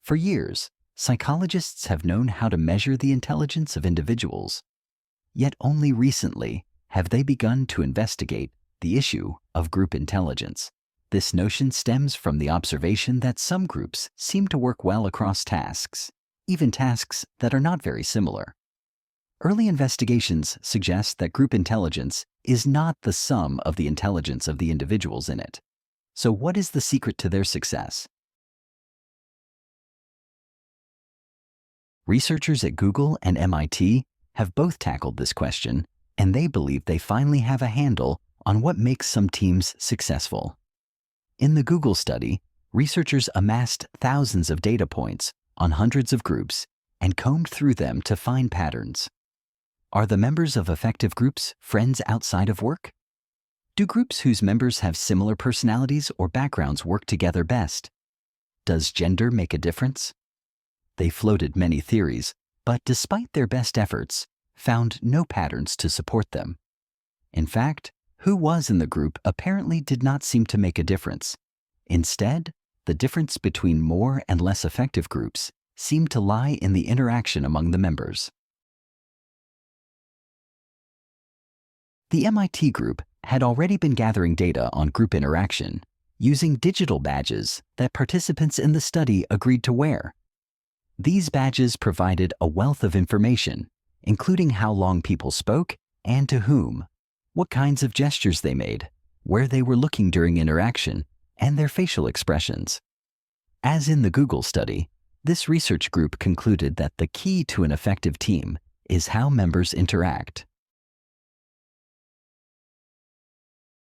For years, psychologists have known how to measure the intelligence of individuals. Yet only recently have they begun to investigate the issue of group intelligence. This notion stems from the observation that some groups seem to work well across tasks, even tasks that are not very similar. Early investigations suggest that group intelligence is not the sum of the intelligence of the individuals in it. So what is the secret to their success? Researchers at Google and MIT have both tackled this question, and they believe they finally have a handle on what makes some teams successful. In the Google study, researchers amassed thousands of data points on hundreds of groups and combed through them to find patterns. Are the members of effective groups friends outside of work? Do groups whose members have similar personalities or backgrounds work together best? Does gender make a difference? They floated many theories, but despite their best efforts, found no patterns to support them. In fact, who was in the group apparently did not seem to make a difference. Instead, the difference between more and less effective groups seemed to lie in the interaction among the members. The MIT group had already been gathering data on group interaction using digital badges that participants in the study agreed to wear. These badges provided a wealth of information, including how long people spoke and to whom, what kinds of gestures they made, where they were looking during interaction, and their facial expressions. As in the Google study, this research group concluded that the key to an effective team is how members interact.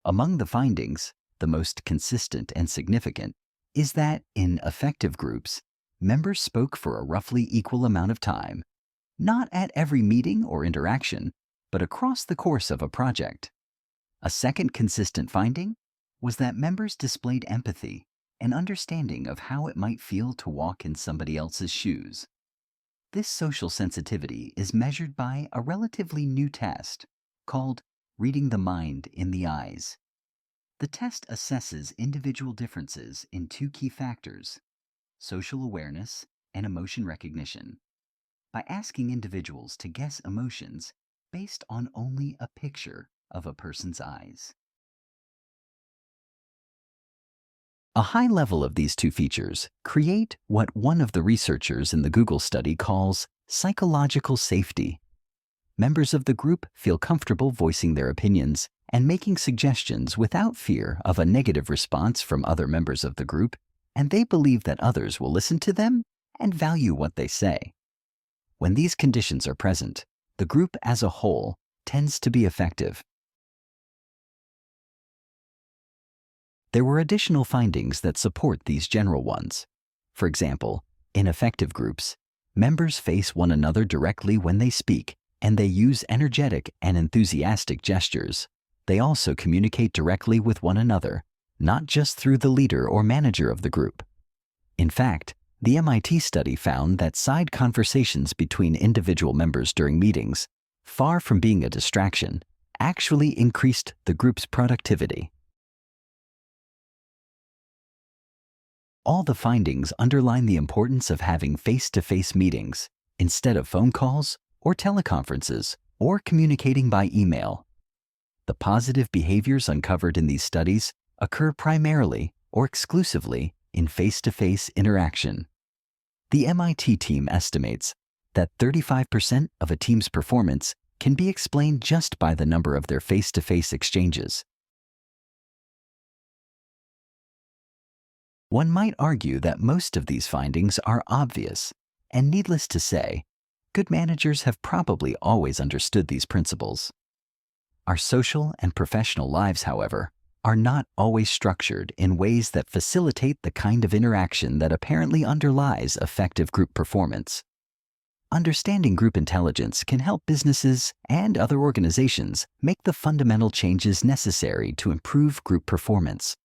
Among the findings, the most consistent and significant is that in effective groups, members spoke for a roughly equal amount of time, not at every meeting or interaction, but across the course of a project. A second consistent finding was that members displayed empathy and understanding of how it might feel to walk in somebody else's shoes. This social sensitivity is measured by a relatively new test called reading the mind in the eyes. The test assesses individual differences in two key factors: social awareness and emotion recognition, by asking individuals to guess emotions based on only a picture of a person's eyes. A high level of these two features create what one of the researchers in the Google study calls psychological safety. Members of the group feel comfortable voicing their opinions and making suggestions without fear of a negative response from other members of the group, and they believe that others will listen to them and value what they say. When these conditions are present, the group as a whole tends to be effective. There were additional findings that support these general ones. For example, in effective groups, members face one another directly when they speak, and they use energetic and enthusiastic gestures. They also communicate directly with one another, not just through the leader or manager of the group. In fact, the MIT study found that side conversations between individual members during meetings, far from being a distraction, actually increased the group's productivity. All the findings underline the importance of having face-to-face meetings instead of phone calls or teleconferences or communicating by email. The positive behaviors uncovered in these studies occur primarily or exclusively in face-to-face interaction. The MIT team estimates that 35% of a team's performance can be explained just by the number of their face-to-face exchanges. One might argue that most of these findings are obvious, and needless to say, good managers have probably always understood these principles. Our social and professional lives, however, are not always structured in ways that facilitate the kind of interaction that apparently underlies effective group performance. Understanding group intelligence can help businesses and other organizations make the fundamental changes necessary to improve group performance.